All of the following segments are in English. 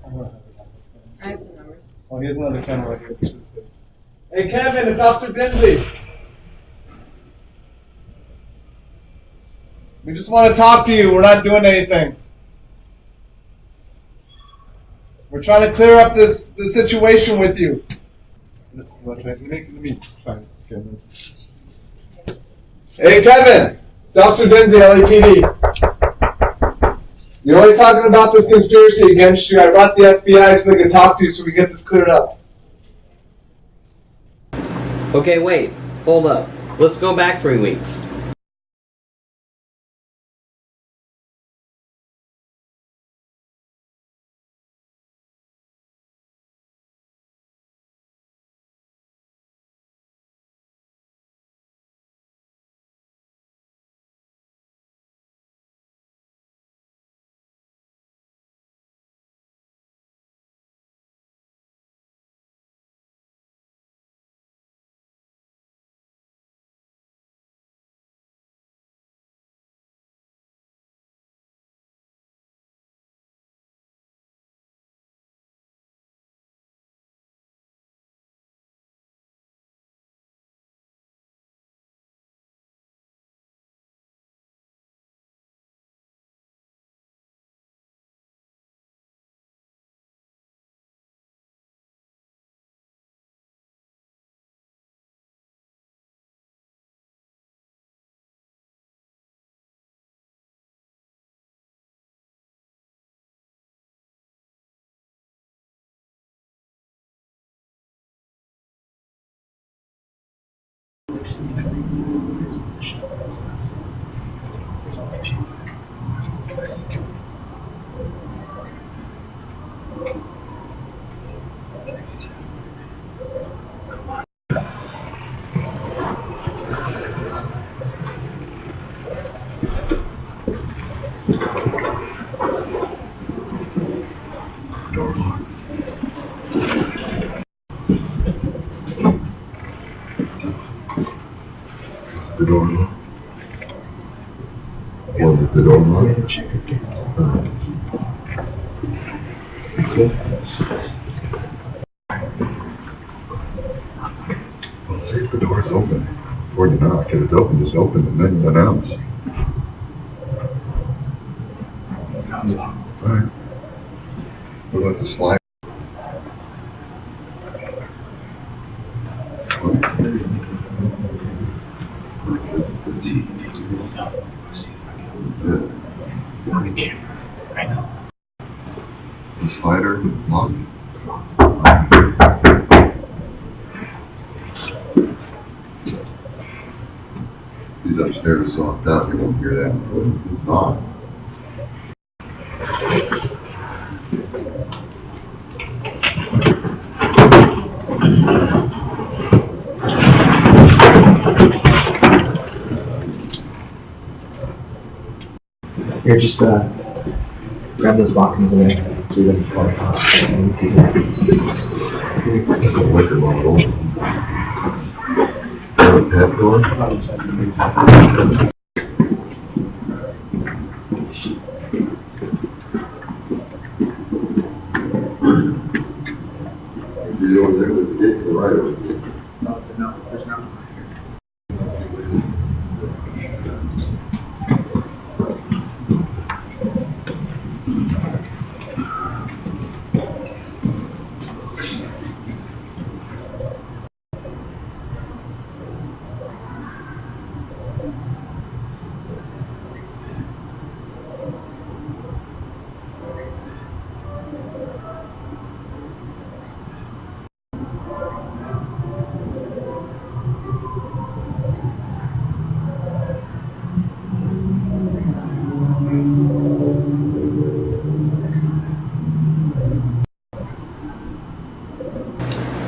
I have the numbers. Oh, here's another camera right here. Hey, Kevin, it's Officer Dinse. We just want to talk to you. We're not doing anything. We're trying to clear up this situation with you. Let me try. Hey, Kevin, it's Officer Dinse, LAPD. You're always talking about this conspiracy against you. I brought the FBI so they can talk to you so we get this cleared up. Okay, wait. Hold up. Let's go back 3 weeks. The door locked? Was it the door locked? Well, see if the door's open. Or you knock, if it's open, just open and then you announce. Alright. We'll let the slide. The slider locked. He's upstairs, so I'm down. You won't hear that. It's not. Here, just grab those boxes away so you don't fall apart. It's a liquor bottle. Pet door? You over there with the dick, right over there? No, there's nothing.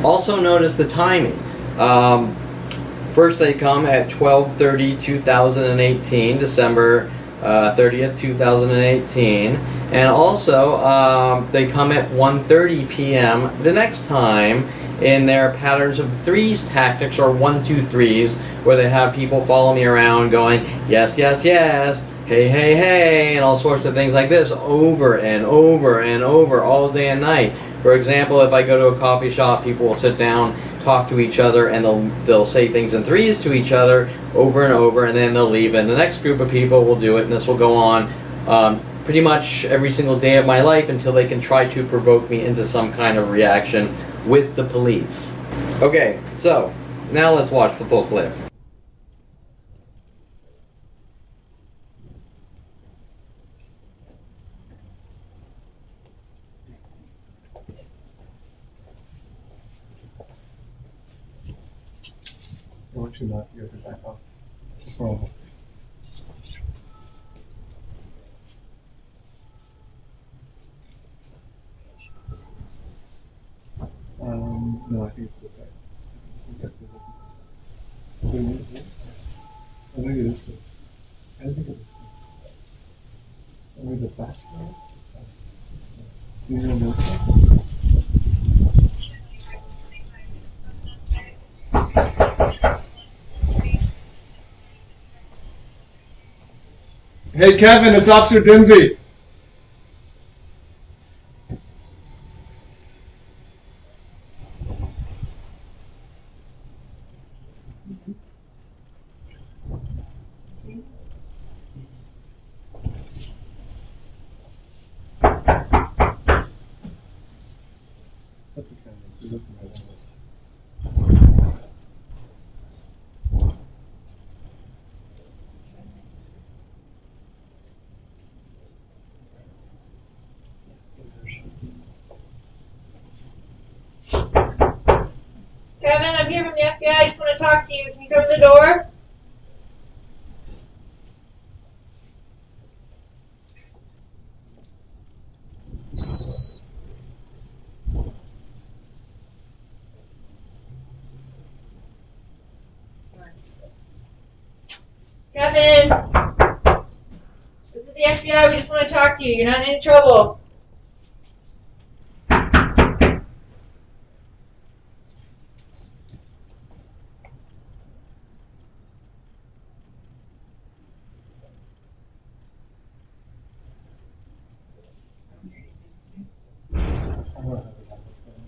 Also notice the timing. First they come at 12/30/2018, December 30th, 2018. And also they come at 1:30 p.m. the next time in their patterns of threes tactics, or 1, 2, 3s, where they have people follow me around going, yes, yes, yes, hey, hey, hey, and all sorts of things like this over and over and over all day and night. For example, if I go to a coffee shop, people will sit down, talk to each other, and they'll say things in threes to each other over and over, and then they'll leave, and the next group of people will do it, and this will go on pretty much every single day of my life until they can try to provoke me into some kind of reaction with the police. Okay, so now let's watch the full clip. I want you not to get back up. What's wrong? No, I think it's this side. I think it is this. I think it is this. Maybe the back side? Do you know this side? Hey Kevin, it's Officer Dinse. Kevin, I'm here from the FBI. I just want to talk to you. Can you come to the door? Kevin! This is the FBI. We just want to talk to you. You're not in any trouble.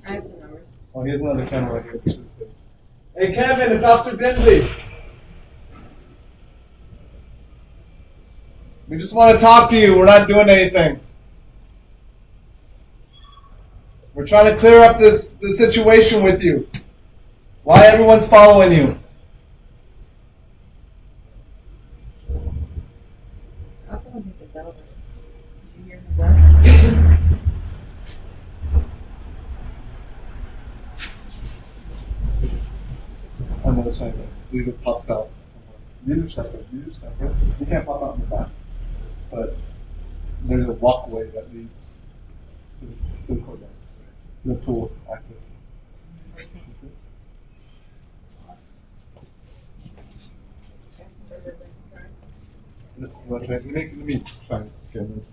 I have some numbers. Oh, here's another camera right here. Hey Kevin, it's Officer Dinse. We just want to talk to you. We're not doing anything. We're trying to clear up the situation with you. Why everyone's following you. I also want to take this over. Did you hear the gun? On the other side, leave it popped out. These are separate. You can't pop out in the back. But there's a walkway that leads to the courtyard. The pool access. Let me try and get in.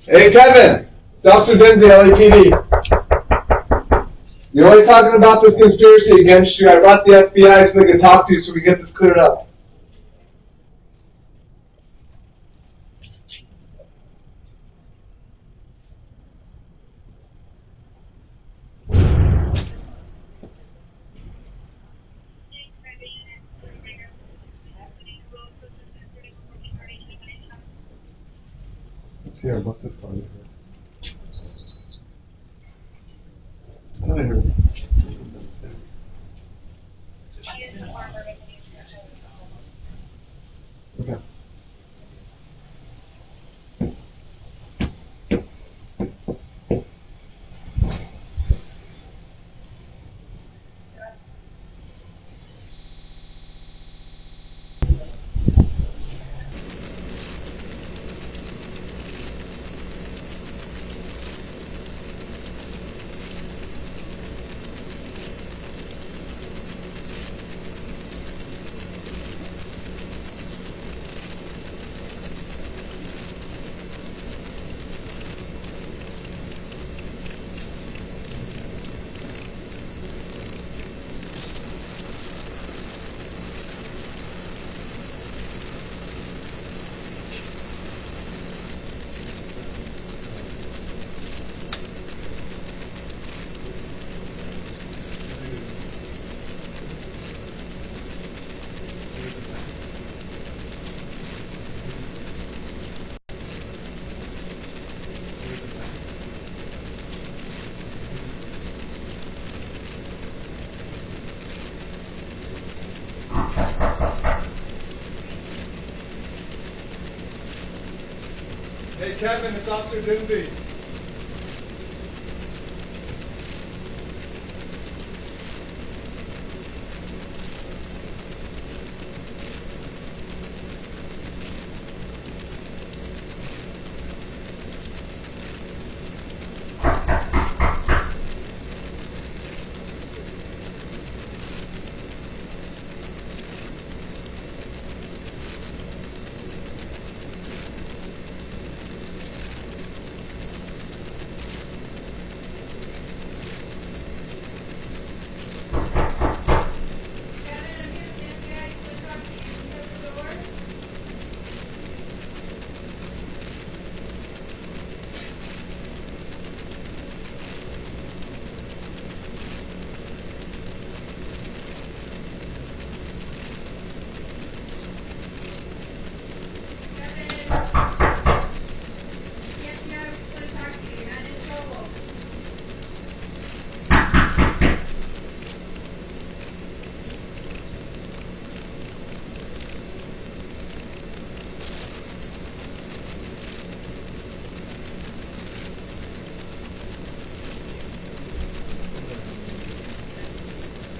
Hey Kevin! Officer Dinse, LAPD. You're always talking about this conspiracy against you. I brought the FBI so they can talk to you so we get this cleared up. Let's see, I brought this part here. I don't hear. Okay. Hey Kevin, it's Officer Dinse.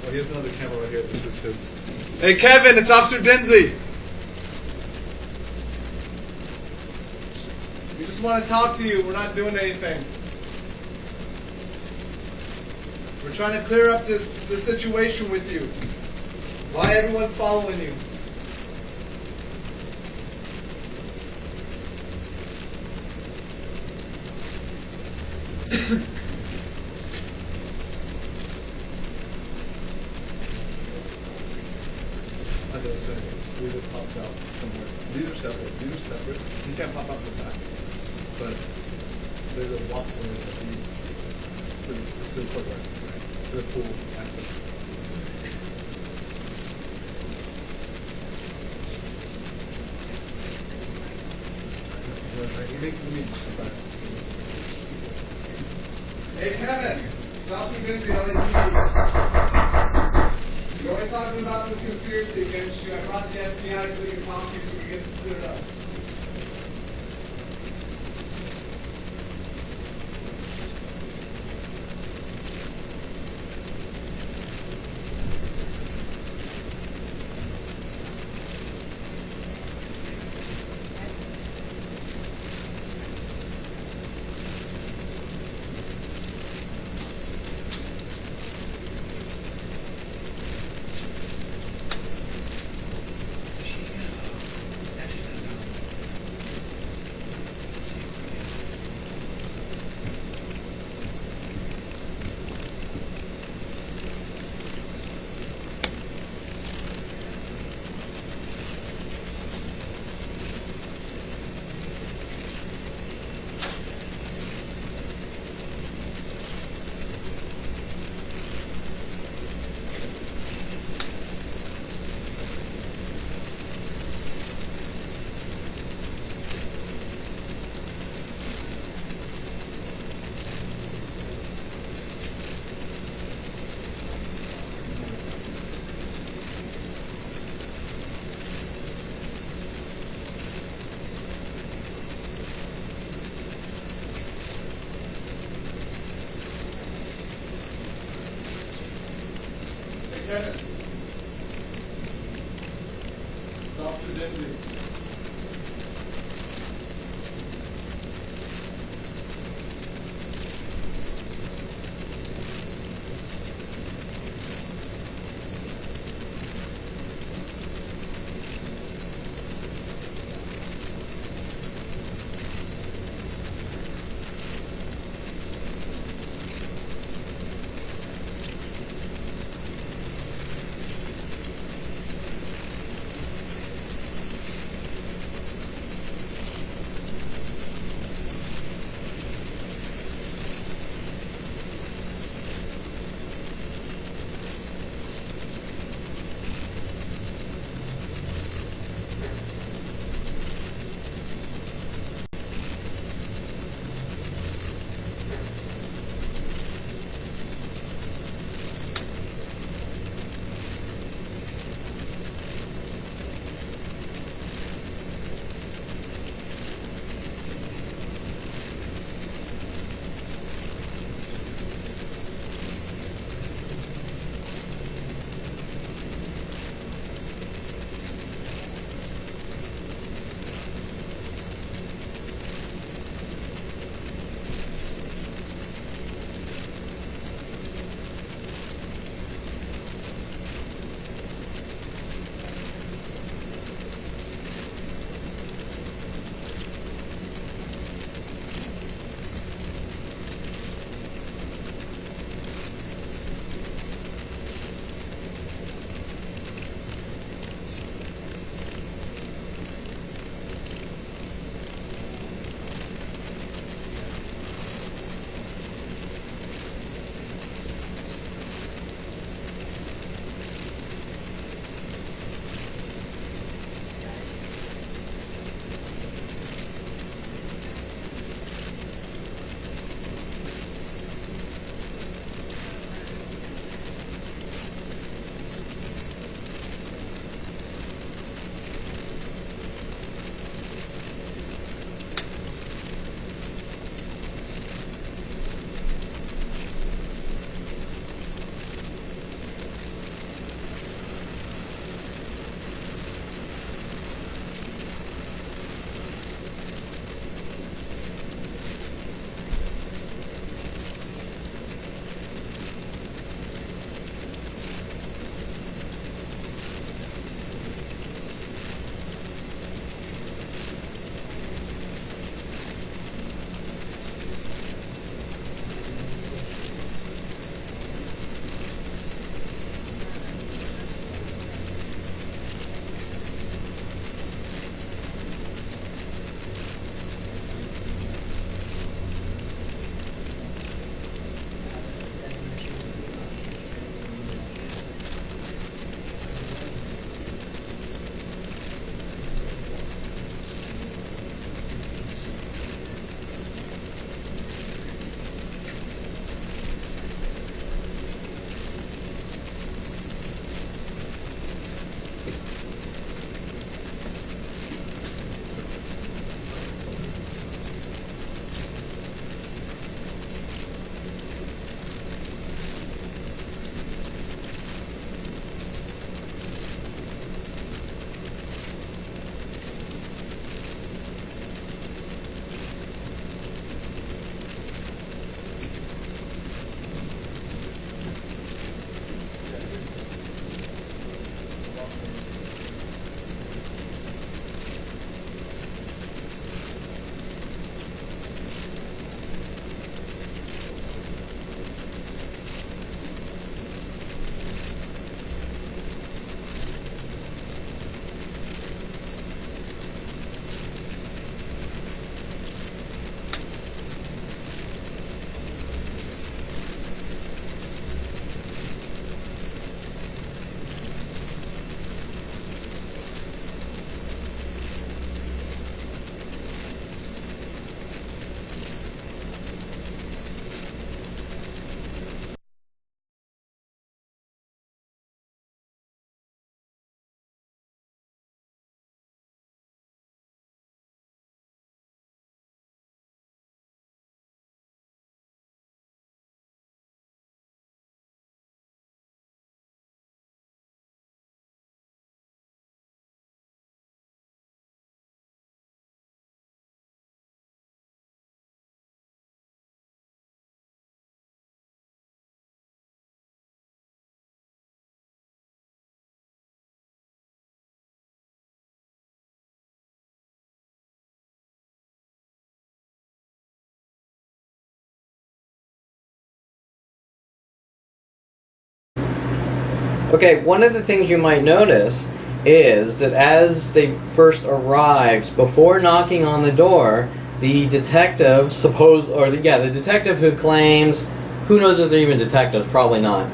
Oh, he has another camera right here. This is his. Hey, Kevin, it's Officer Dinse. We just want to talk to you. We're not doing anything. We're trying to clear up this situation with you. Why everyone's following you. I don't say we just popped out somewhere. These are separate. These are separate. You can't pop out the back. But there's a walkway that leads to the courtyard, to the pool access. Hey Kevin, it's Officer Dinse, LAPD. You're always talking about this conspiracy against you. I brought the FBI so we can talk to you so we can get this cleared up. Kevin. It's Officer Dinse. Okay, one of the things you might notice is that as they first arrives, before knocking on the door, the detective the detective who claims, who knows if they're even detectives, probably not,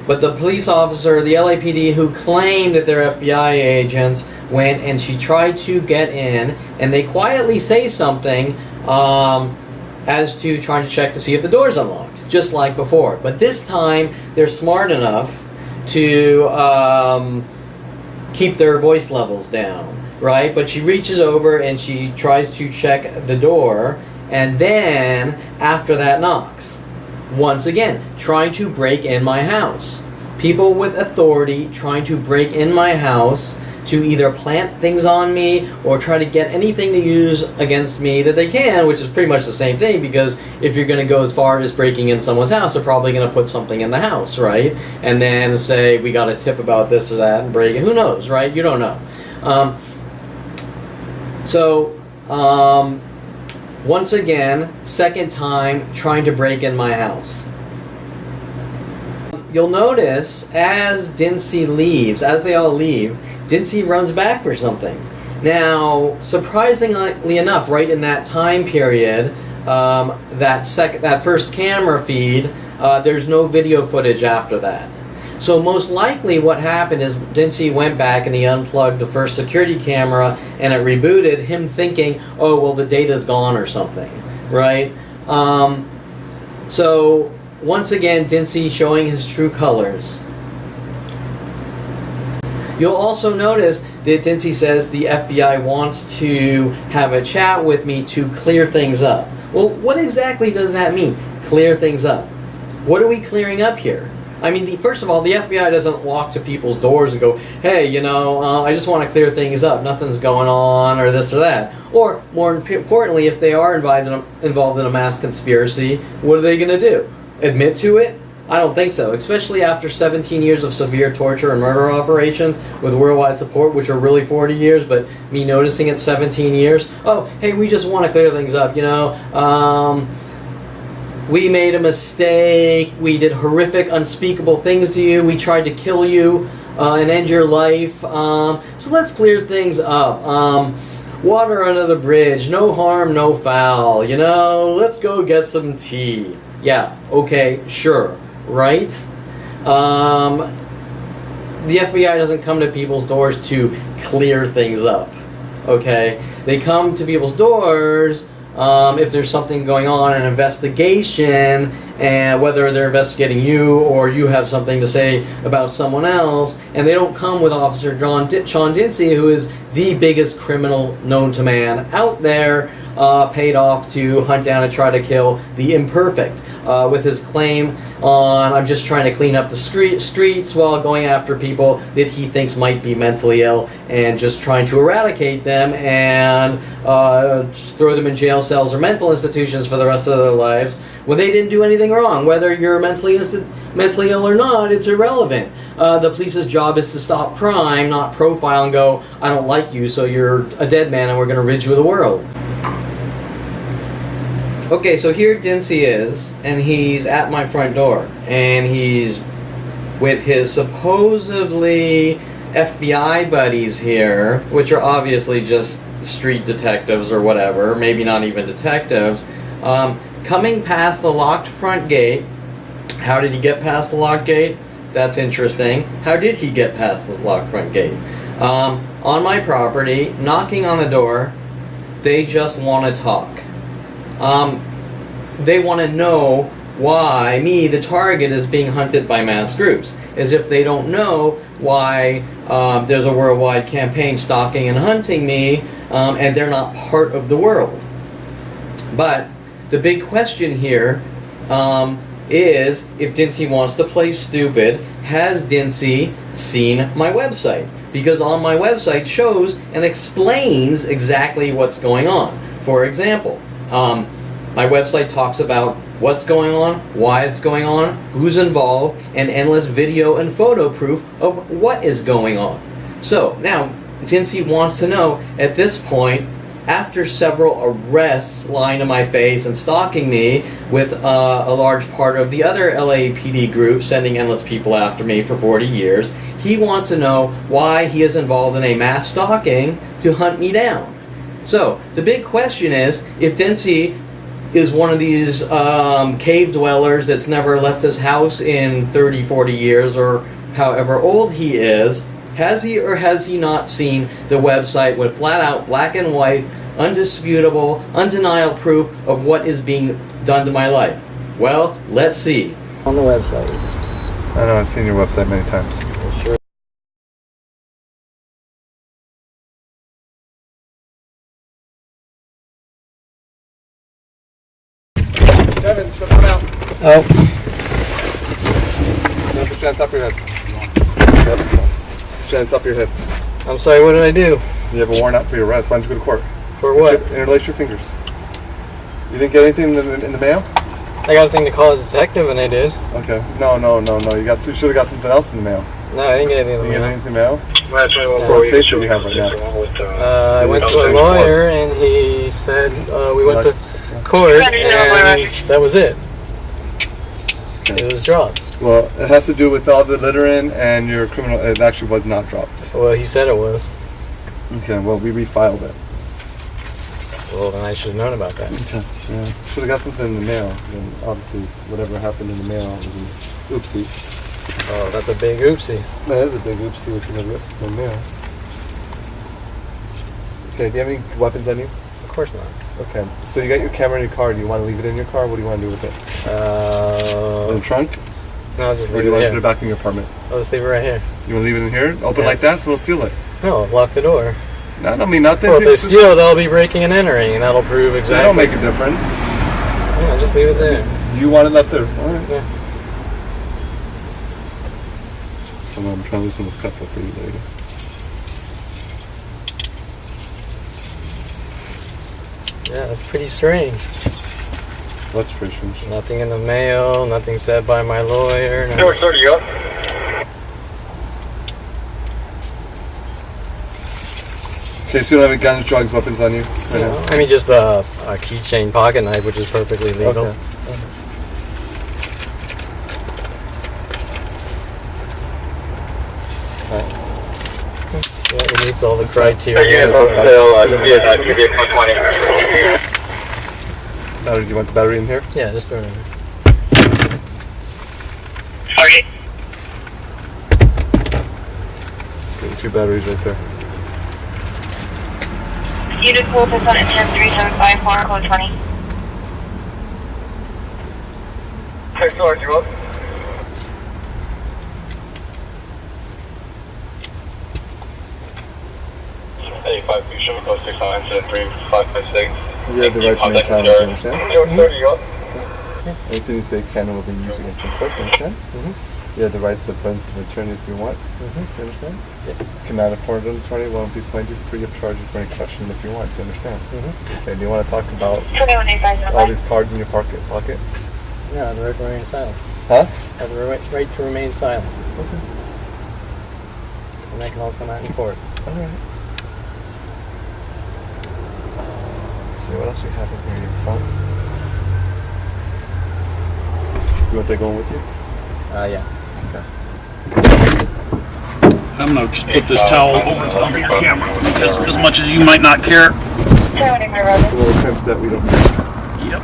but the police officer, the LAPD who claimed that they're FBI agents, went and she tried to get in, and they quietly say something as to trying to check to see if the door's unlocked, just like before. But this time, they're smart enough to keep their voice levels down, right? But she reaches over and she tries to check the door, and then after that knocks. Once again, trying to break in my house. People with authority trying to break in my house to either plant things on me or try to get anything to use against me that they can, which is pretty much the same thing, because if you're going to go as far as breaking in someone's house, they're probably going to put something in the house, right? And then say, we got a tip about this or that and break it. Who knows, right? You don't know. Once again, second time trying to break in my house. You'll notice as Dinse leaves, as they all leave, Dinse runs back for something. Now, surprisingly enough, right in that time period, that first camera feed, there's no video footage after that. So most likely what happened is Dinse went back and he unplugged the first security camera and it rebooted, him thinking, oh, well, the data's gone or something, right? So once again, Dinse showing his true colors. You'll also notice that Dinse says the FBI wants to have a chat with me to clear things up. Well, what exactly does that mean, clear things up? What are we clearing up here? I mean, first of all, the FBI doesn't walk to people's doors and go, hey, I just want to clear things up, nothing's going on, or this or that. Or, more importantly, if they are involved in a mass conspiracy, what are they going to do? Admit to it? I don't think so, especially after 17 years of severe torture and murder operations with worldwide support, which are really 40 years, but me noticing it 17 years. Oh, hey, we just want to clear things up, we made a mistake, we did horrific, unspeakable things to you, we tried to kill you and end your life, so let's clear things up. Water under the bridge, no harm, no foul, let's go get some tea. Yeah, okay, sure, right? The FBI doesn't come to people's doors to clear things up, okay? They come to people's doors if there's something going on, an investigation, and whether they're investigating you or you have something to say about someone else, and they don't come with Officer Sean Dinse, who is the biggest criminal known to man out there, paid off to hunt down and try to kill the imperfect, with his claim on, I'm just trying to clean up the streets while going after people that he thinks might be mentally ill and just trying to eradicate them and throw them in jail cells or mental institutions for the rest of their lives when they didn't do anything wrong. Whether you're mentally ill or not, it's irrelevant. The police's job is to stop crime, not profile and go, I don't like you, so you're a dead man and we're going to rid you of the world. Okay, so here Dinse is, and he's at my front door, and he's with his supposedly FBI buddies here, which are obviously just street detectives or whatever, maybe not even detectives, coming past the locked front gate. How did he get past the locked gate? That's interesting. How did he get past the locked front gate? On my property, knocking on the door, they just want to talk. They want to know why me, the target, is being hunted by mass groups. As if they don't know why there's a worldwide campaign stalking and hunting me, and they're not part of the world. But the big question here is, if Dinse wants to play stupid, has Dinse seen my website? Because on my website shows and explains exactly what's going on. For example, my website talks about what's going on, why it's going on, who's involved, and endless video and photo proof of what is going on. So now, Dinse wants to know, at this point, after several arrests lying to my face and stalking me with a large part of the other LAPD group sending endless people after me for 40 years, he wants to know why he is involved in a mass stalking to hunt me down. So, the big question is, if Dinse is one of these cave dwellers that's never left his house in 30, 40 years, or however old he is, has he or has he not seen the website with flat out black and white, undisputable, undeniable proof of what is being done to my life? Well, let's see. On the website. I know, I've seen your website many times. Sure. Kevin, shut them out. Oh. Now put your hands up your head. Yep. Put your hands up your head. I'm sorry, what did I do? You have a warrant out for your arrest. Why don't you go to court? For what? Interlace your fingers. You didn't get anything in the mail? I got a thing to call a detective and I did. Okay. No. You should have got something else in the mail. No, I didn't get anything You in didn't the get mail. anything in the mail? What case do you have right now? I went to a lawyer and he said we went to court and that was it. Okay. It was dropped. Well, it has to do with all the littering and your criminal. It actually was not dropped. Well, he said it was. Okay. Well, we refiled it. Well, then I should have known about that. Okay. Yeah. Should have got something in the mail. Then obviously, whatever happened in the mail was an oopsie. Oh, that's a big oopsie. That is a big oopsie if you never got something in the mail. Okay. Do you have any weapons on you? Of course not. Okay. So you got your camera in your car. Do you want to leave it in your car? What do you want to do with it? In the trunk? No, I'll just Or leave do you it want to put here. it back in your apartment? I'll just leave it right here. You want to leave it in here? Open Yeah. like that, so we'll steal it. No, lock the door. No, I don't mean nothing. Well, if they It's just- steal, they'll be breaking and entering, and that'll prove exactly. That don't make a difference. Yeah, just leave it there. You want it left there. All right. Yeah. I'm trying to loosen this cup up for you later. Yeah, that's pretty strange. What's pretty strange? Nothing in the mail, nothing said by my lawyer. Door 30 up. Okay, so you don't have any guns, drugs, weapons on you right now? I mean, just a keychain pocket knife, which is perfectly legal. Okay. Yeah, it meets all the criteria. Again, give me a 20. Battery, do you want the battery in here? Yeah, just throw it in there. Okay. Okay, 2 batteries right there. Unit pool is on at 10375 code 20. Hey, Sarge, you up? Hey, 5 feet, show me code 6973556. You have the right to remain silent, do you understand? Door 30, you up? Anything you say can and will be used against you in court, do you understand? You have the right to the presence of an attorney if you want, do you understand? Cannot afford an attorney, will be plainly free of charge for any question if you want, do you understand? Okay, do you want to talk about 21850. all these cards in your pocket? Yeah, the right to remain silent. Huh? Have the right to remain silent. Okay. And that can all come out in court. Alright. Let's see, what else we have in here? Your phone? You want that going with you? Yeah. Okay. I'm gonna just put this towel over your camera as much as you might not care. Turning my road. The little trims that we don't need. Yep.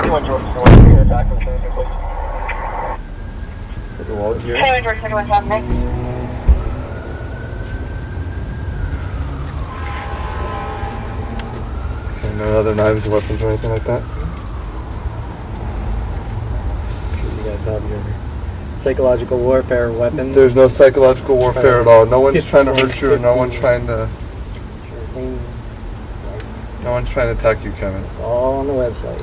You want to attack him, please? Put the wallet here. Turning towards 2170. And no other knives or weapons or anything like that? You guys have your psychological warfare weapons. There's no psychological warfare at all. No one's trying to hurt you or no one's trying to attack you, Kevin. It's all on the website.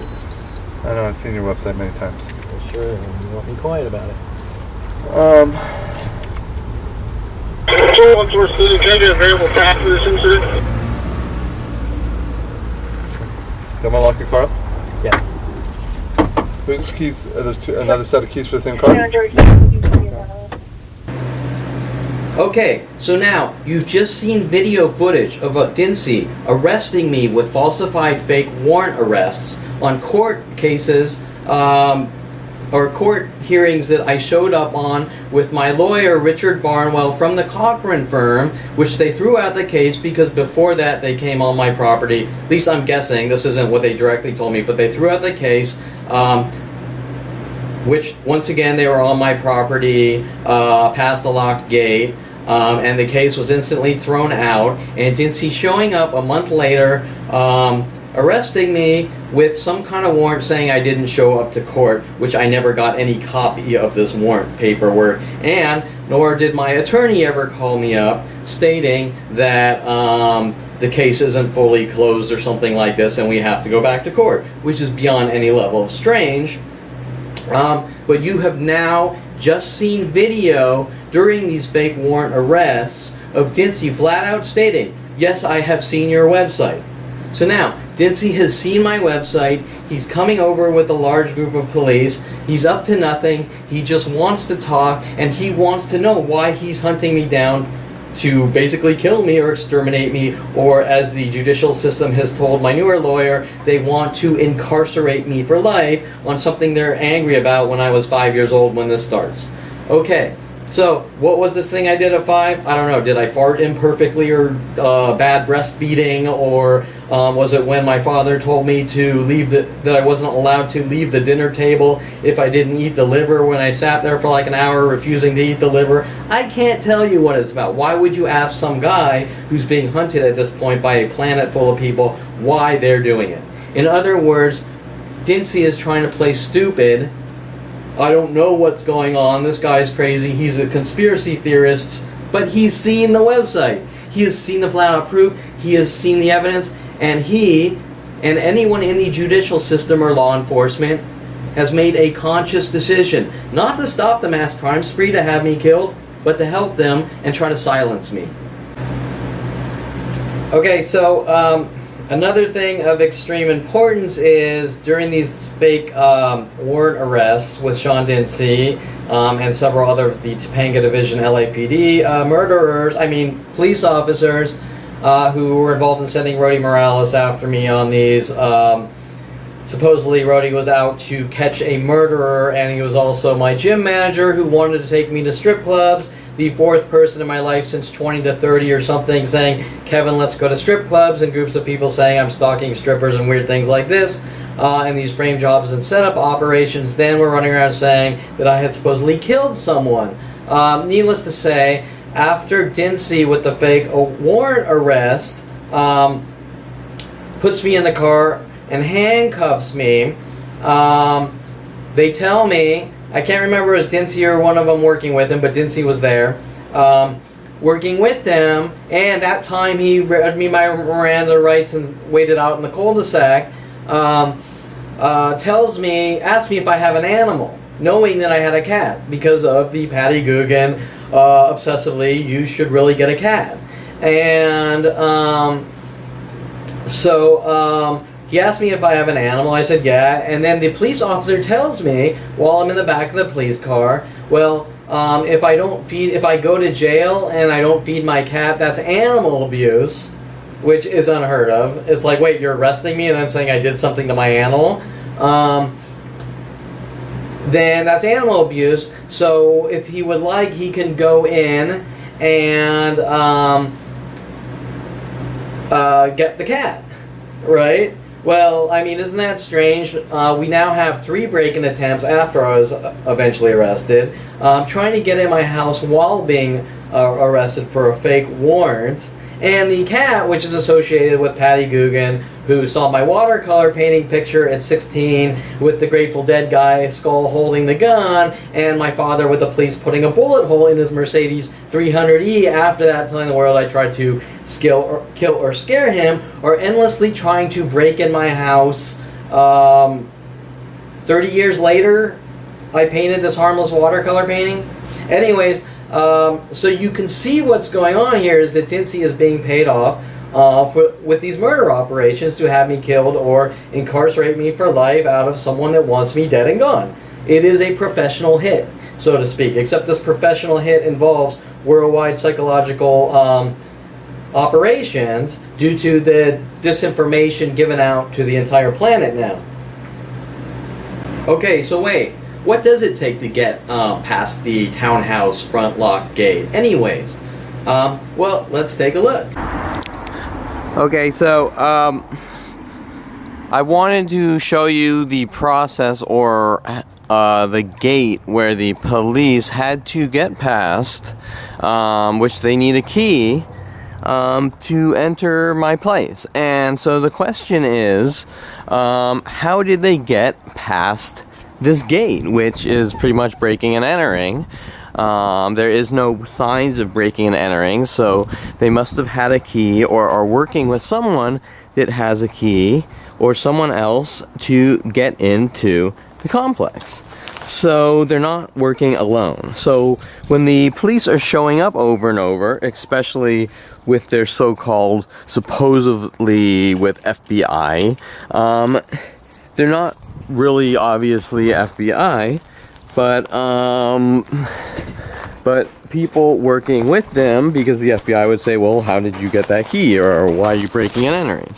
I know, I've seen your website many times. For sure, and you won't be quiet about it. One source city, can I get a variable path for this incident? Do you want to lock your car up? Yeah. Whose keys? There's another set of keys for the same car? 21850. Okay, so now you've just seen video footage of Dinse arresting me with falsified fake warrant arrests on court cases or court hearings that I showed up on with my lawyer Richard Barnwell from the Cochran firm, which they threw out the case because before that they came on my property. At least I'm guessing, this isn't what they directly told me, but they threw out the case. Which, once again, they were on my property, past a locked gate, and the case was instantly thrown out, and Dinse showing up a month later, arresting me with some kind of warrant saying I didn't show up to court, which I never got any copy of this warrant paperwork, and nor did my attorney ever call me up stating that the case isn't fully closed or something like this and we have to go back to court, which is beyond any level of strange. But you have now just seen video during these fake warrant arrests of Dinse flat out stating, yes, I have seen your website. So now, Dinse has seen my website, he's coming over with a large group of police, he's up to nothing, he just wants to talk, and he wants to know why he's hunting me down to basically kill me or exterminate me, or as the judicial system has told my newer lawyer, they want to incarcerate me for life on something they're angry about when I was 5 years old when this starts. Okay, so what was this thing I did at 5? I don't know, did I fart imperfectly or bad breastfeeding, or was it when my father told me to leave that I wasn't allowed to leave the dinner table if I didn't eat the liver when I sat there for like an hour refusing to eat the liver? I can't tell you what it's about. Why would you ask some guy who's being hunted at this point by a planet full of people why they're doing it? In other words, Dinse is trying to play stupid. I don't know what's going on. This guy's crazy. He's a conspiracy theorist. But he's seen the website. He has seen the flat out proof. He has seen the evidence. And he, and anyone in the judicial system or law enforcement, has made a conscious decision not to stop the mass crime spree to have me killed, but to help them and try to silence me. Okay, so another thing of extreme importance is during these fake warrant arrests with Sean Dinse and several other of the Topanga Division LAPD police officers who were involved in sending Rodie Morales after me on these. Supposedly Rodie was out to catch a murderer, and he was also my gym manager who wanted to take me to strip clubs. The fourth person in my life since 20 to 30 or something saying, Kevin, let's go to strip clubs, and groups of people saying I'm stalking strippers and weird things like this. And these frame jobs and setup operations then were running around saying that I had supposedly killed someone. Needless to say, after Dinse with the fake warrant arrest puts me in the car and handcuffs me, they tell me, I can't remember if it was Dinse or one of them working with him, but Dinse was there, working with them, and that time he read me my Miranda rights and waited out in the cul-de-sac, asks me if I have an animal, knowing that I had a cat, because of the Patty Guggen, obsessively, you should really get a cat. And he asked me if I have an animal. I said yeah, and then the police officer tells me while I'm in the back of the police car, well, if I go to jail and I don't feed my cat, that's animal abuse, which is unheard of. It's like, wait, you're arresting me and then saying I did something to my animal? Then that's animal abuse. So if he would like, he can go in and get the cat, right? Well, I mean, isn't that strange? We now have 3 break-in attempts after I was eventually arrested, trying to get in my house while being arrested for a fake warrant. And the cat, which is associated with Patty Guggen, who saw my watercolor painting picture at 16 with the Grateful Dead guy skull holding the gun, and my father with the police putting a bullet hole in his Mercedes 300E after that, telling the world I tried to kill or scare him, or endlessly trying to break in my house. 30 years later, I painted this harmless watercolor painting. Anyways, so you can see what's going on here is that Dinse is being paid off with these murder operations to have me killed or incarcerate me for life out of someone that wants me dead and gone. It is a professional hit. so to speak, except this professional hit involves worldwide psychological operations due to the disinformation given out to the entire planet now. Okay, so wait, what does it take to get past the townhouse front locked gate? Anyways, well, let's take a look. Okay, so I wanted to show you the process or the gate where the police had to get past, which they need a key to enter my place. And so the question is, how did they get past this gate, which is pretty much breaking and entering? There is no signs of breaking and entering, so they must have had a key or are working with someone that has a key or someone else to get into the complex. So they're not working alone. So when the police are showing up over and over, especially with their so-called supposedly with FBI, they're not really obviously FBI, but people working with them, because the FBI would say, well, how did you get that key, or why are you breaking and entering?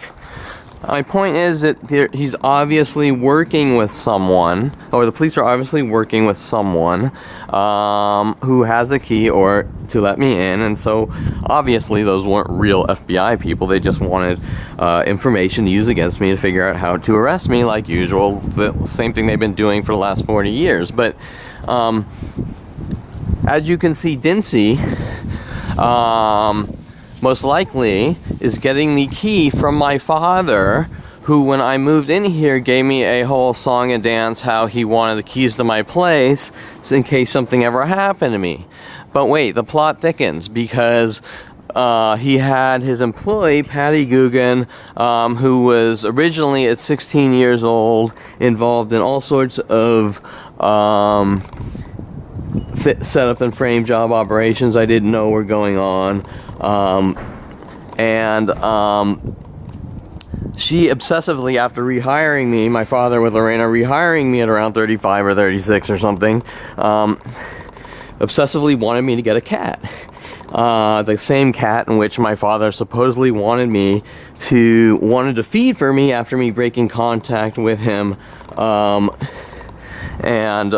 My point is that he's obviously working with someone, or the police are obviously working with someone who has a key or to let me in, and so obviously those weren't real FBI people. They just wanted information to use against me to figure out how to arrest me, like usual, the same thing they've been doing for the last 40 years. But as you can see, Dinse most likely is getting the key from my father, who when I moved in here gave me a whole song and dance how he wanted the keys to my place in case something ever happened to me. But wait, the plot thickens, because he had his employee, Patty Guggen, who was originally at 16 years old, involved in all sorts of setup and frame job operations I didn't know were going on. She obsessively, after rehiring me, my father with Lorena rehiring me at around 35 or 36 or something, obsessively wanted me to get a cat. The same cat in which my father supposedly wanted to feed for me after me breaking contact with him, and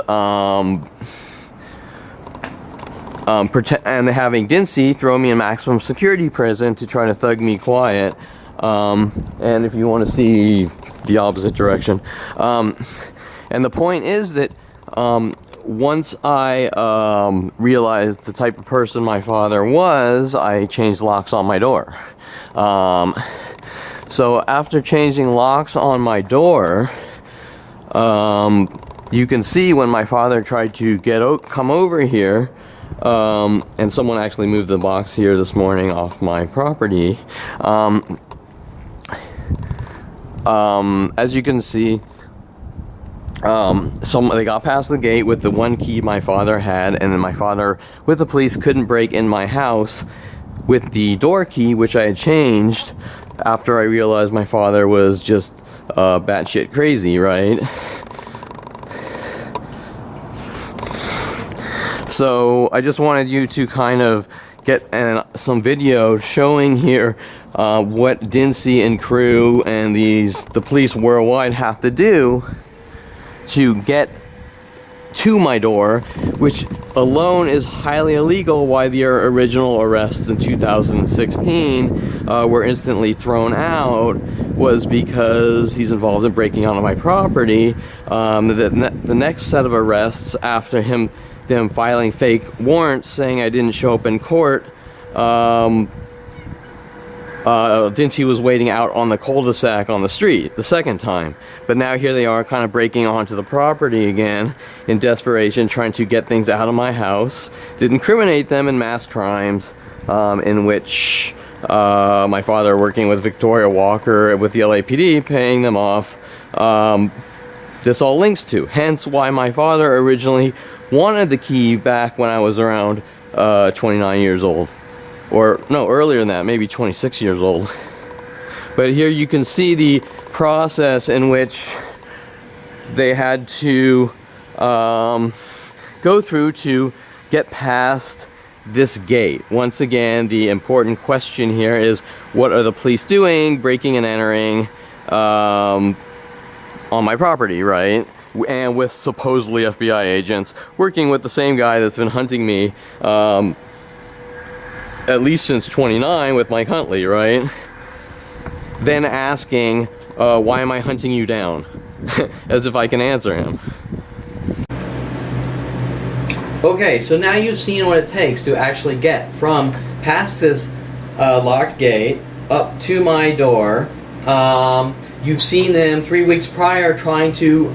having Dinse throw me in maximum security prison to try to thug me quiet. And if you want to see the opposite direction, and the point is that once I realized the type of person my father was, I changed locks on my door. So after changing locks on my door, you can see when my father tried to come over here, and someone actually moved the box here this morning off my property. As you can see, they got past the gate with the one key my father had, and then my father with the police couldn't break in my house with the door key, which I had changed after I realized my father was just batshit crazy, right? So I just wanted you to kind of get some video showing here what Dinse and crew and the police worldwide have to do to get to my door, which alone is highly illegal. Why their original arrests in 2016 were instantly thrown out was because he's involved in breaking onto my property. The next set of arrests after them filing fake warrants saying I didn't show up in court, Dinse was waiting out on the cul-de-sac on the street the second time. But now here they are kind of breaking onto the property again in desperation, trying to get things out of my house. Did incriminate them in mass crimes, in which my father, working with Victoria Walker with the LAPD, paying them off. This all links to. Hence why my father originally wanted the key back when I was around 29 years old. Or, no, earlier than that, maybe 26 years old. But here you can see the process in which they had to go go through to get past this gate. Once again, the important question here is, what are the police doing, breaking and entering on my property, right? And with supposedly FBI agents working with the same guy that's been hunting me at least since 29 with Mike Huntley, right? Then asking, why am I hunting you down? As if I can answer him. Okay, so now you've seen what it takes to actually get from past this locked gate up to my door. You've seen them 3 weeks prior trying to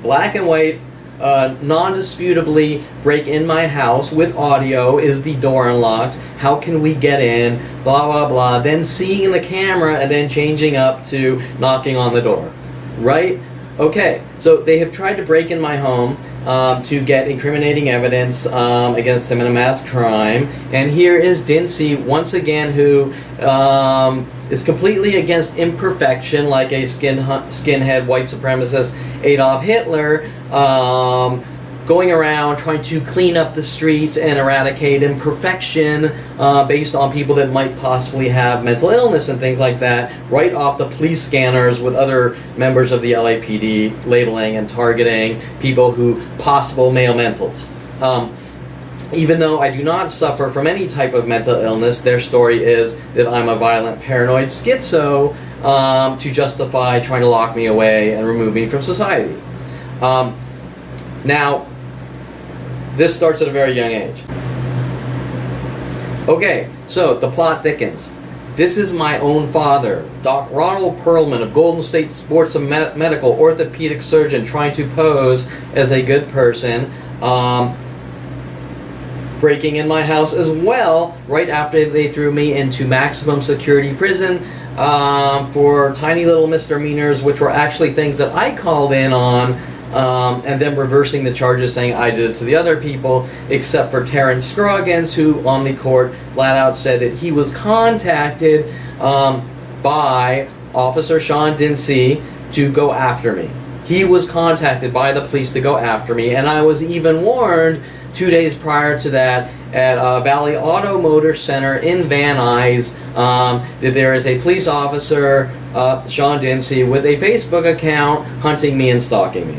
black and white, non-disputably break in my house with audio. Is the door unlocked? How can we get in? Blah, blah, blah. Then seeing the camera and then changing up to knocking on the door. Right? Okay, so they have tried to break in my home to get incriminating evidence against them in a mass crime. And here is Dinse once again, who is completely against imperfection, like a skinhead white supremacist Adolf Hitler, going around trying to clean up the streets and eradicate imperfection based on people that might possibly have mental illness and things like that, right off the police scanners with other members of the LAPD labeling and targeting people who possible male mentals. Even though I do not suffer from any type of mental illness, their story is that I'm a violent paranoid schizo to justify trying to lock me away and remove me from society. Now, this starts at a very young age. Okay, so the plot thickens. This is my own father, Doc Ronald Perlman of Golden State Sports and Medical, orthopedic surgeon, trying to pose as a good person, breaking in my house as well, right after they threw me into maximum security prison for tiny little misdemeanors, which were actually things that I called in on, and then reversing the charges, saying I did it to the other people, except for Terrence Scroggins, who on the court flat out said that he was contacted by Officer Sean Dinse to go after me. He was contacted by the police to go after me, and I was even warned 2 days prior to that at Valley Auto Motor Center in Van Nuys that there is a police officer, Sean Dinse, with a Facebook account hunting me and stalking me.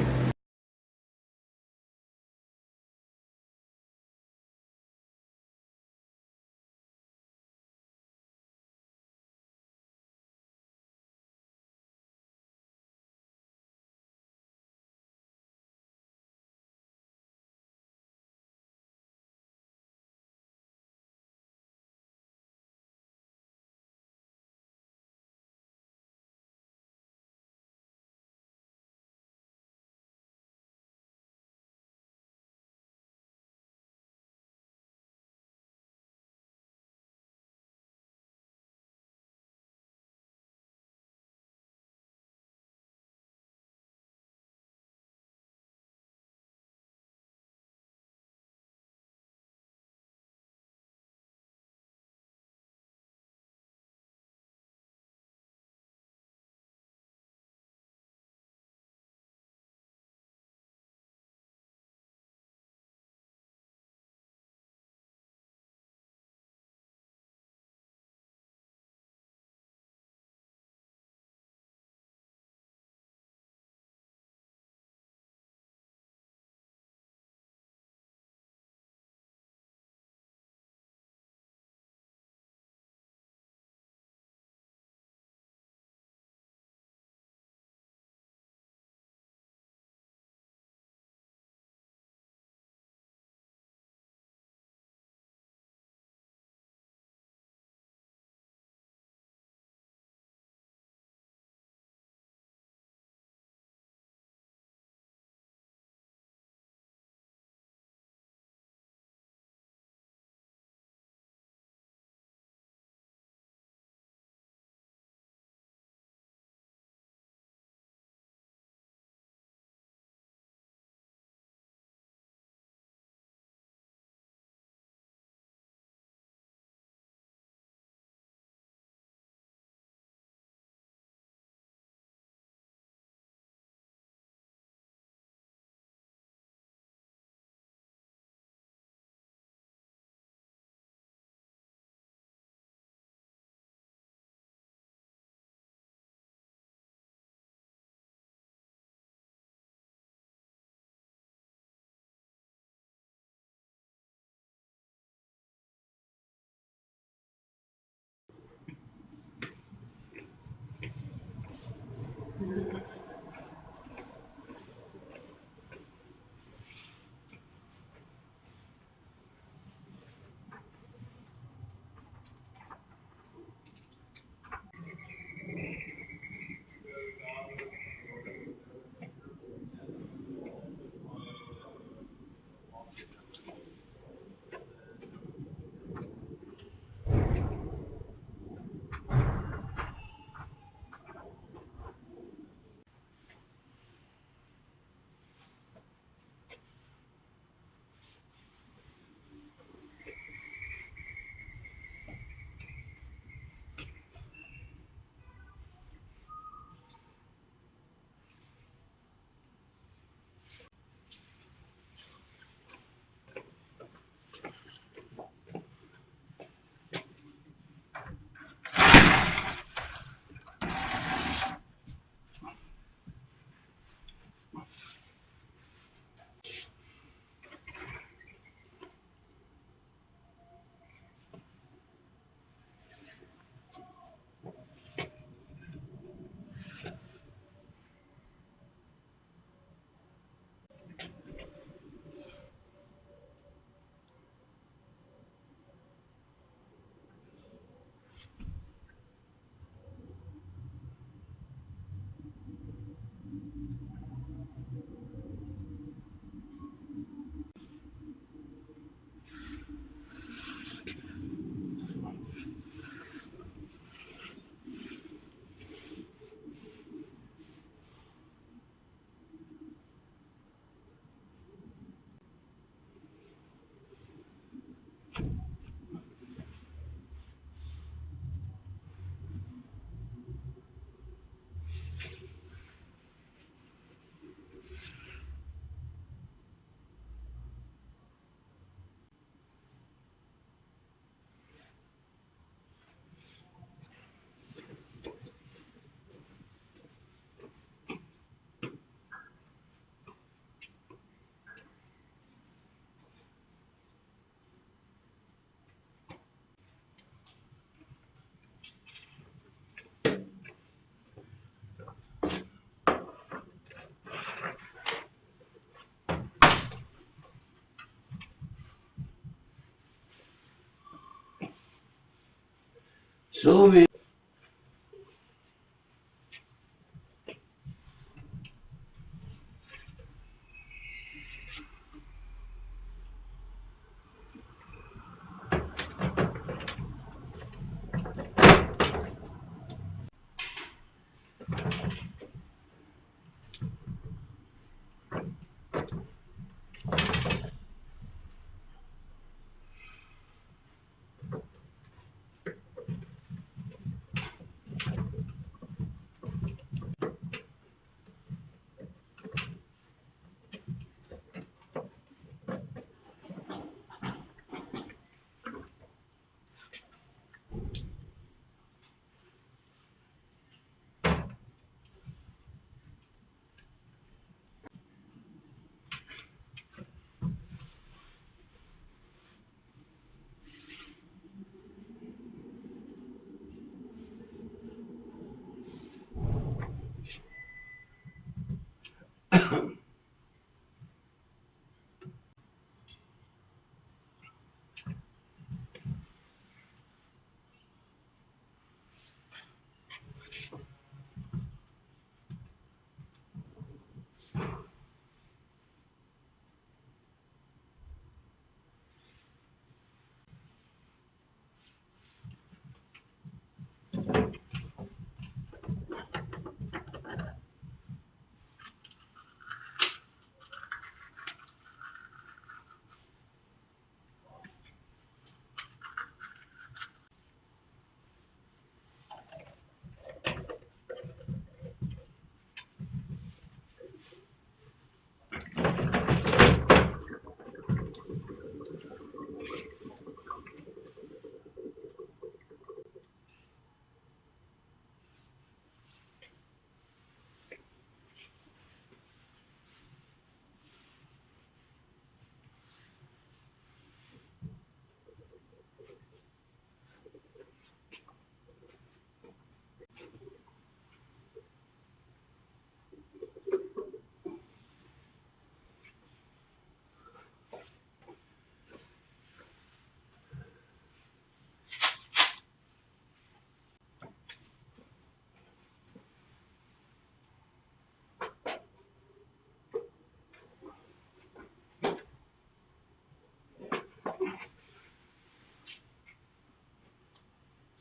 Sylvie.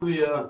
Yeah.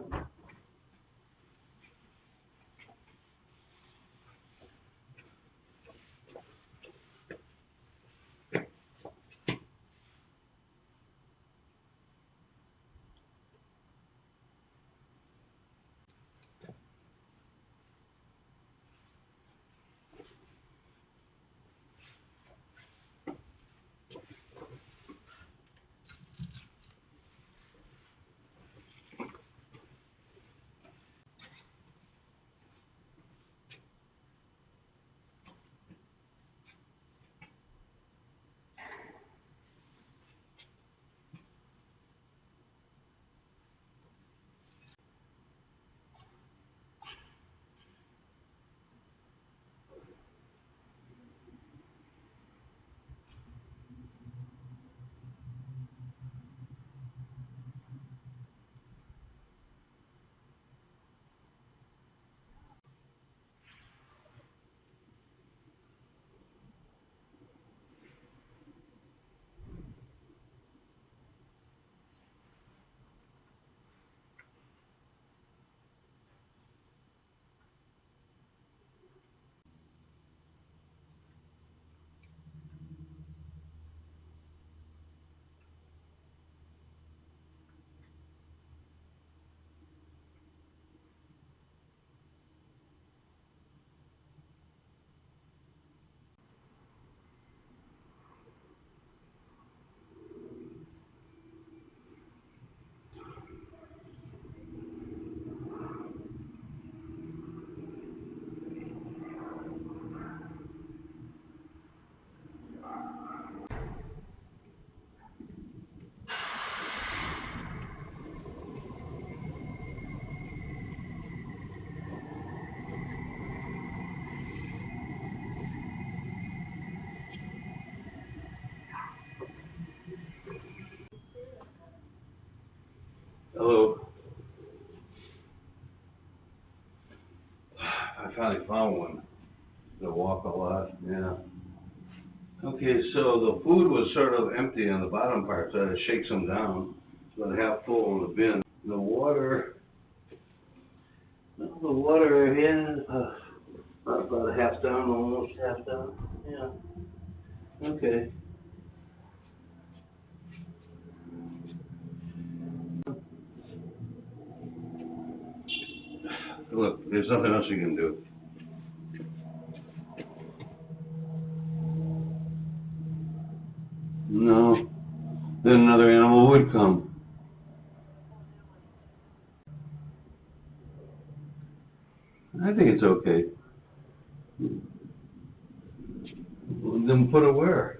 Hello. I finally found one. They walk a lot, yeah. Okay, so the food was sort of empty on the bottom part, so I had to shake some down. It's about half full in the bin. The water, yeah, about a half down, almost half down, yeah. Okay. Look, there's nothing else you can do. No, then another animal would come. I think it's okay. Then put it where?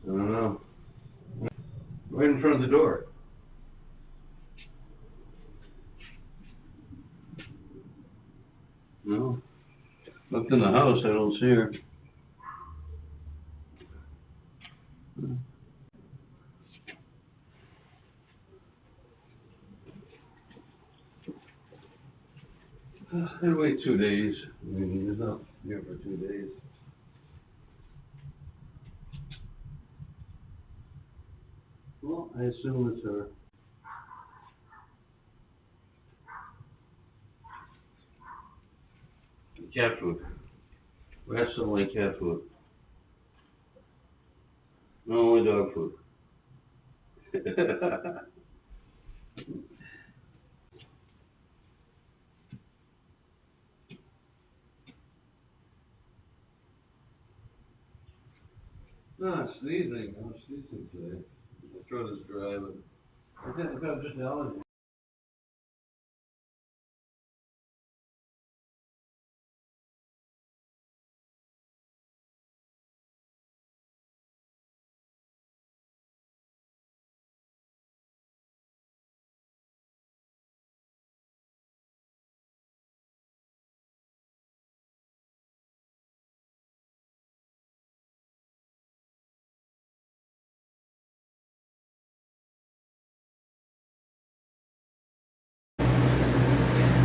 I don't know. Right in front of the door. No. Looked in the house, I don't see her. I'd wait 2 days. I mean, there's not here for 2 days. Well, I assume it's her. Cat food. Rats don't like cat food. No, only dog food. No, I'm sneezing. I'm sneezing today. My throat is dry, but I think I've got just allergy.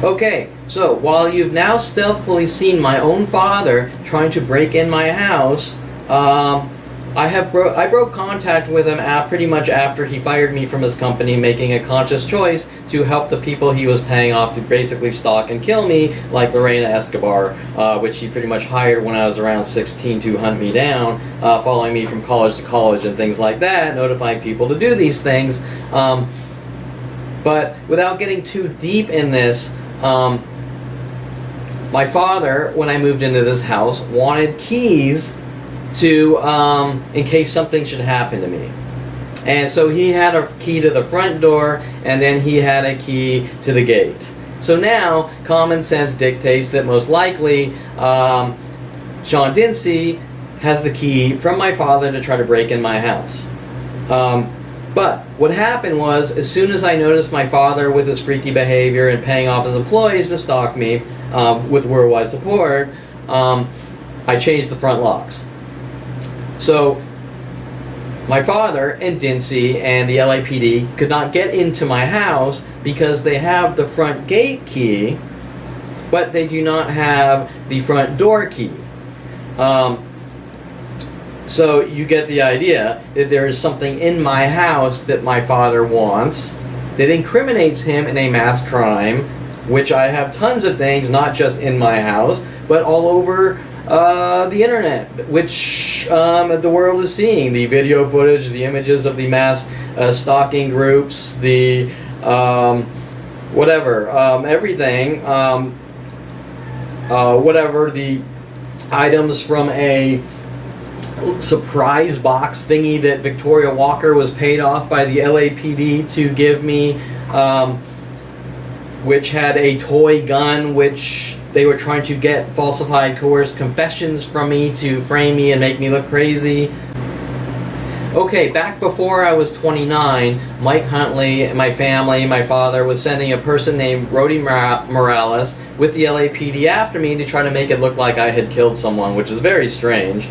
Okay, so while you've now stealthily seen my own father trying to break in my house, I broke contact with him pretty much after he fired me from his company, making a conscious choice to help the people he was paying off to basically stalk and kill me, like Lorena Escobar, which he pretty much hired when I was around 16 to hunt me down, following me from college to college and things like that, notifying people to do these things. But without getting too deep in this, my father, when I moved into this house, wanted keys to, in case something should happen to me. And so he had a key to the front door, and then he had a key to the gate. So now, common sense dictates that most likely, Sean Dinse has the key from my father to try to break in my house. But what happened was, as soon as I noticed my father with his freaky behavior and paying off his employees to stalk me with worldwide support, I changed the front locks. So my father and Dinse and the LAPD could not get into my house because they have the front gate key, but they do not have the front door key. So you get the idea that there is something in my house that my father wants that incriminates him in a mass crime, which I have tons of things, not just in my house, but all over the internet, which the world is seeing. The video footage, the images of the mass stalking groups, the whatever, everything, whatever, the items from a surprise box thingy that Victoria Walker was paid off by the LAPD to give me, which had a toy gun, which they were trying to get falsified, coerced confessions from me to frame me and make me look crazy. Okay, back before I was 29, Mike Huntley, my family, my father, was sending a person named Rodie Morales with the LAPD after me to try to make it look like I had killed someone, which is very strange.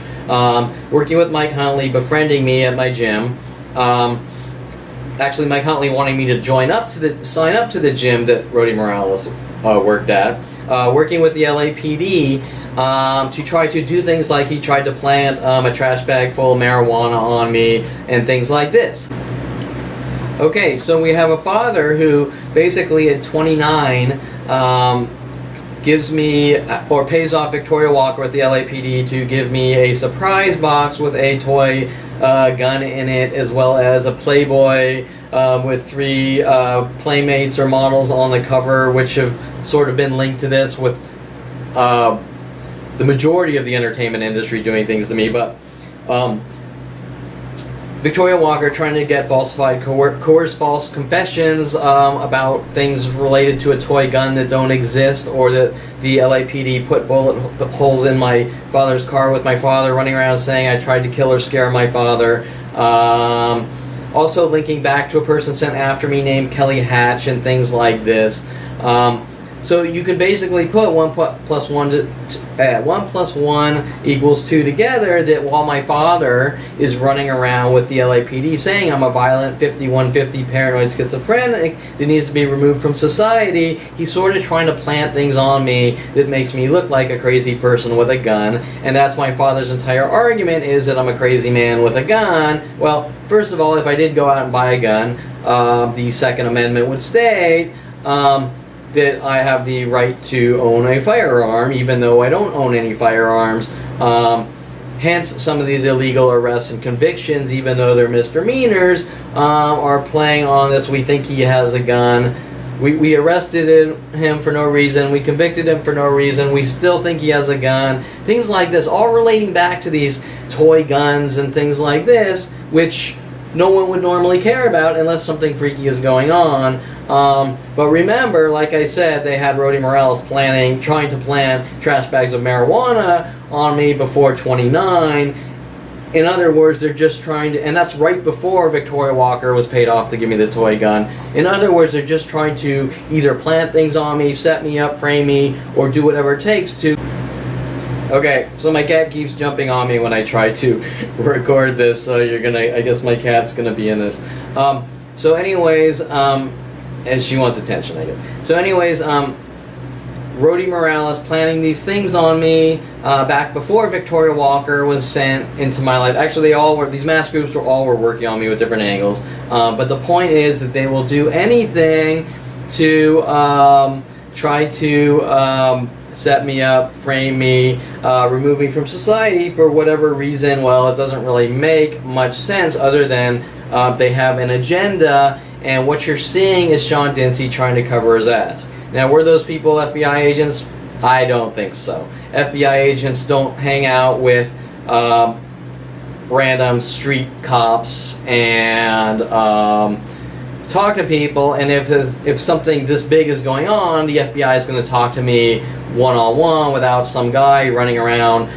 Working with Mike Huntley, befriending me at my gym. Actually, Mike Huntley wanting me to sign up to the gym that Rodie Morales worked at. Working with the LAPD to try to do things like he tried to plant a trash bag full of marijuana on me and things like this. Okay, so we have a father who basically at 29 gives me, or pays off Victoria Walker with the LAPD to give me a surprise box with a toy gun in it, as well as a Playboy with 3 playmates or models on the cover, which have sort of been linked to this, with the majority of the entertainment industry doing things to me. But Victoria Walker trying to get falsified, coerced false confessions about things related to a toy gun that don't exist, or that the LAPD put bullet holes in my father's car, with my father running around saying I tried to kill or scare my father. Also linking back to a person sent after me named Kelly Hatch and things like this. So you can basically put 1 plus 1 equals 2 together, that while my father is running around with the LAPD saying I'm a violent 5150 paranoid schizophrenic that needs to be removed from society, he's sort of trying to plant things on me that makes me look like a crazy person with a gun. And that's my father's entire argument, is that I'm a crazy man with a gun. Well, first of all, if I did go out and buy a gun, the Second Amendment would state that I have the right to own a firearm, even though I don't own any firearms. Hence, some of these illegal arrests and convictions, even though they're misdemeanors, are playing on this. We think he has a gun. We arrested him for no reason. We convicted him for no reason. We still think he has a gun. Things like this, all relating back to these toy guns and things like this, which no one would normally care about unless something freaky is going on. But remember, like I said, they had Rodie Morales trying to plant trash bags of marijuana on me before 29. In other words, they're just trying to, and that's right before Victoria Walker was paid off to give me the toy gun. In other words, they're just trying to either plant things on me, set me up, frame me, or do whatever it takes to. Okay, so my cat keeps jumping on me when I try to record this, so I guess my cat's gonna be in this. So anyways, and she wants attention, I guess. So anyways, Rodie Morales planning these things on me back before Victoria Walker was sent into my life. Actually, these mass groups were working on me with different angles. But the point is that they will do anything to try to set me up, frame me, remove me from society for whatever reason. Well, it doesn't really make much sense other than they have an agenda, and what you're seeing is Sean Dinse trying to cover his ass. Now, were those people FBI agents? I don't think so. FBI agents don't hang out with random street cops and talk to people, and if something this big is going on, the FBI is going to talk to me one-on-one without some guy running around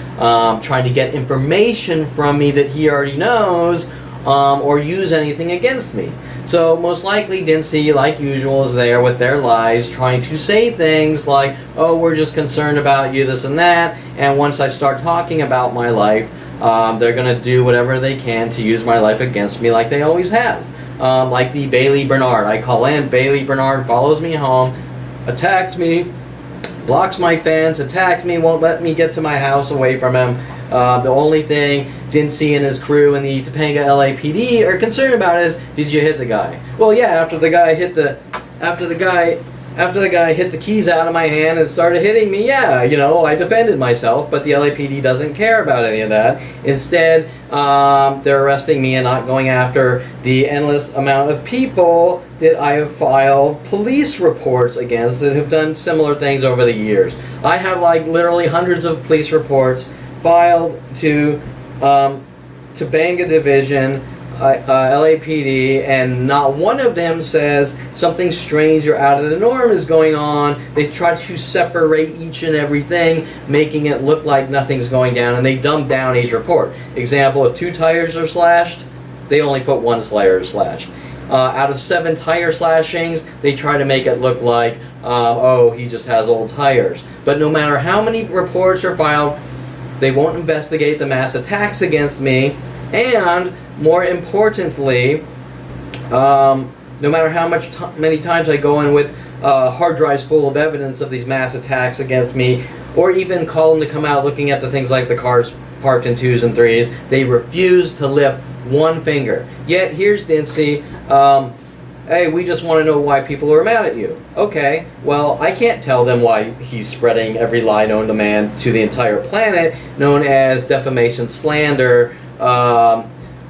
trying to get information from me that he already knows or use anything against me. So most likely Dinse, like usual, is there with their lies, trying to say things like, oh, we're just concerned about you, this and that, and once I start talking about my life, they're going to do whatever they can to use my life against me like they always have. Like the Bailey Bernard. I call in, Bailey Bernard follows me home, attacks me, blocks my fence, attacks me, won't let me get to my house away from him. The only thing Dinse and his crew in the Topanga LAPD are concerned about is, did you hit the guy? Well, yeah, after the guy hit the keys out of my hand and started hitting me, yeah, you know, I defended myself, but the LAPD doesn't care about any of that. Instead, they're arresting me and not going after the endless amount of people that I have filed police reports against that have done similar things over the years. I have like literally hundreds of police reports filed to Topanga Division, LAPD, and not one of them says something strange or out of the norm is going on. They try to separate each and everything, making it look like nothing's going down, and they dumb down each report. Example, if 2 tires are slashed, they only put 1 tire slash. Out of 7 tire slashings, they try to make it look like, oh, he just has old tires. But no matter how many reports are filed, they won't investigate the mass attacks against me, and more importantly, no matter how many times I go in with hard drives full of evidence of these mass attacks against me, or even call them to come out looking at the things like the cars parked in 2s and 3s, they refuse to lift one finger. Yet here's Dinse, hey, we just want to know why people are mad at you. Okay, well, I can't tell them why he's spreading every lie known to man to the entire planet, known as defamation, slander,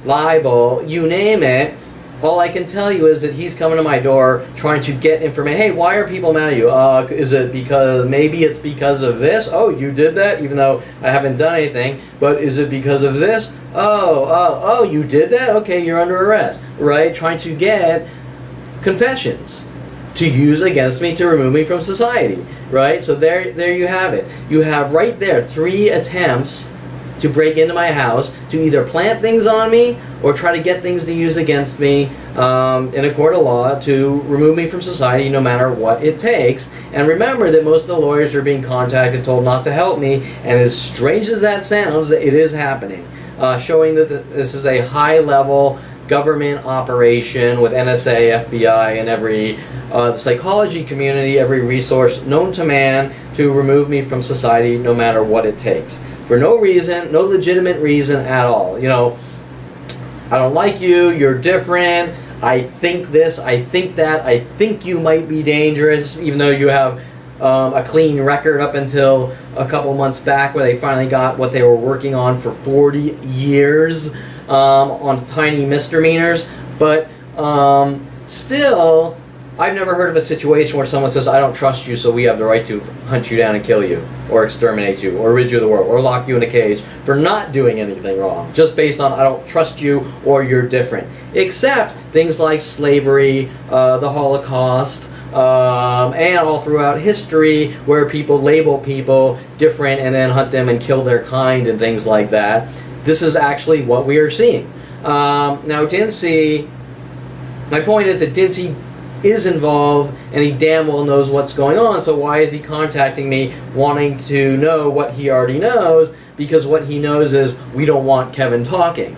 libel, you name it. All I can tell you is that he's coming to my door trying to get information. Hey, why are people mad at you? Is it because, maybe it's because of this? Oh, you did that? Even though I haven't done anything. But is it because of this? Oh, you did that? Okay, you're under arrest. Right? Trying to get confessions to use against me to remove me from society. Right? So there you have it. You have right there 3 attempts to break into my house, to either plant things on me or try to get things to use against me in a court of law to remove me from society no matter what it takes. And remember that most of the lawyers are being contacted, told not to help me, and as strange as that sounds, it is happening. Showing that this is a high-level government operation with NSA, FBI, and every psychology community, every resource known to man to remove me from society no matter what it takes. For no reason, no legitimate reason at all. You know, I don't like you, you're different, I think this, I think that, I think you might be dangerous, even though you have a clean record up until a couple months back where they finally got what they were working on for 40 years on tiny misdemeanors. But still, I've never heard of a situation where someone says, I don't trust you, so we have the right to hunt you down and kill you, or exterminate you, or rid you of the world, or lock you in a cage for not doing anything wrong, just based on I don't trust you or you're different. Except things like slavery, the Holocaust, and all throughout history where people label people different and then hunt them and kill their kind and things like that. This is actually what we are seeing. Now, Dinse, my point is that Dinse is involved and he damn well knows what's going on, so why is he contacting me wanting to know what he already knows? Because what he knows is we don't want Kevin talking.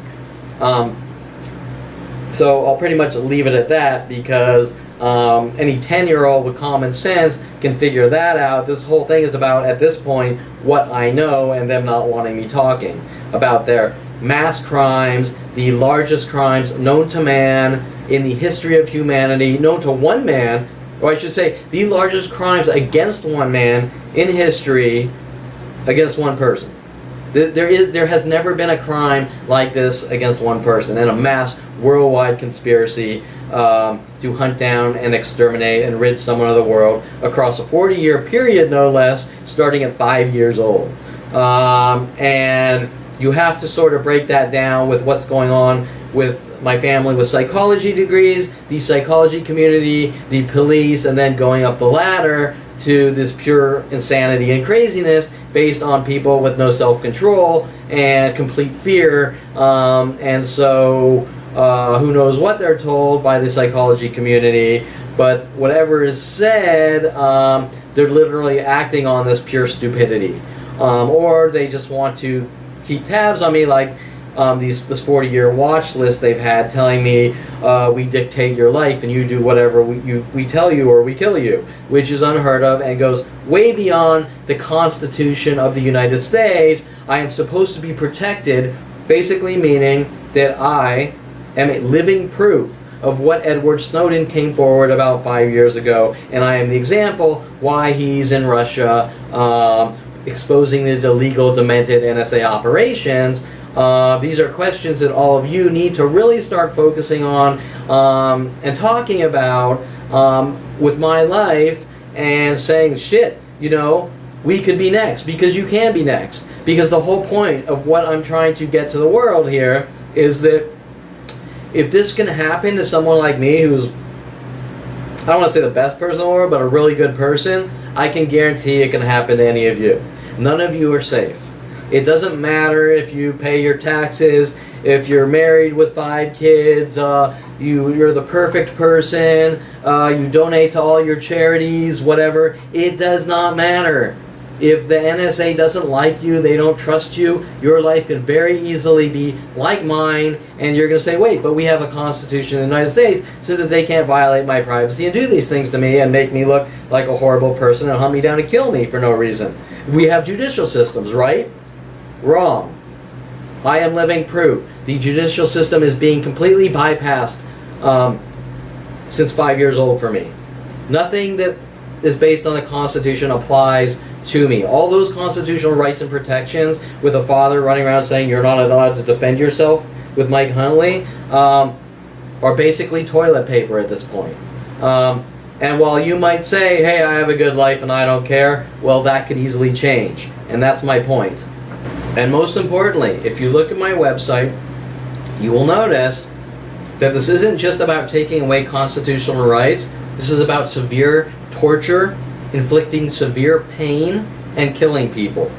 So I'll pretty much leave it at that, because any 10-year-old with common sense can figure that out. This whole thing is about, at this point, what I know and them not wanting me talking about their mass crimes, the largest crimes known to man in the history of humanity, known to one man, or I should say, the largest crimes against one man in history against one person. There has never been a crime like this against one person, and a mass worldwide conspiracy to hunt down and exterminate and rid someone of the world across a 40-year period, no less, starting at 5 years old. And you have to sort of break that down with what's going on with my family with psychology degrees, the psychology community, the police, and then going up the ladder to this pure insanity and craziness based on people with no self-control and complete fear. And so who knows what they're told by the psychology community, but whatever is said, they're literally acting on this pure stupidity. Or they just want to keep tabs on me, like this 40-year watch list they've had telling me we dictate your life and you do whatever we tell you or we kill you, which is unheard of and goes way beyond the Constitution of the United States. I am supposed to be protected, basically meaning that I am a living proof of what Edward Snowden came forward about 5 years ago, and I am the example why he's in Russia exposing these illegal, demented NSA operations. These are questions that all of you need to really start focusing on and talking about with my life, and saying, shit, you know, we could be next, because you can be next. Because the whole point of what I'm trying to get to the world here is that if this can happen to someone like me, who's, I don't want to say the best person in the world, but a really good person, I can guarantee it can happen to any of you. None of you are safe. It doesn't matter if you pay your taxes, if you're married with 5 kids, you're the perfect person, you donate to all your charities, whatever. It does not matter. If the NSA doesn't like you, they don't trust you, your life could very easily be like mine, and you're going to say, wait, but we have a Constitution in the United States that says that they can't violate my privacy and do these things to me and make me look like a horrible person and hunt me down and kill me for no reason. We have judicial systems, right? Wrong. I am living proof. The judicial system is being completely bypassed since 5 years old for me. Nothing that is based on the Constitution applies to me. All those constitutional rights and protections, with a father running around saying you're not allowed to defend yourself with Mike Huntley, are basically toilet paper at this point. And while you might say, hey, I have a good life and I don't care, well, that could easily change. And that's my point. And most importantly, if you look at my website, you will notice that this isn't just about taking away constitutional rights. This is about severe torture, inflicting severe pain, and killing people.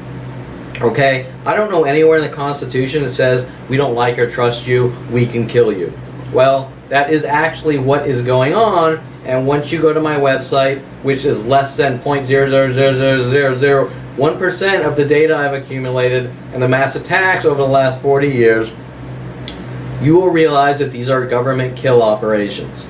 Okay? I don't know anywhere in the Constitution that says we don't like or trust you, we can kill you. Well, that is actually what is going on, and once you go to my website, which is less than 0.0000001% of the data I've accumulated and the mass attacks over the last 40 years, you will realize that these are government kill operations.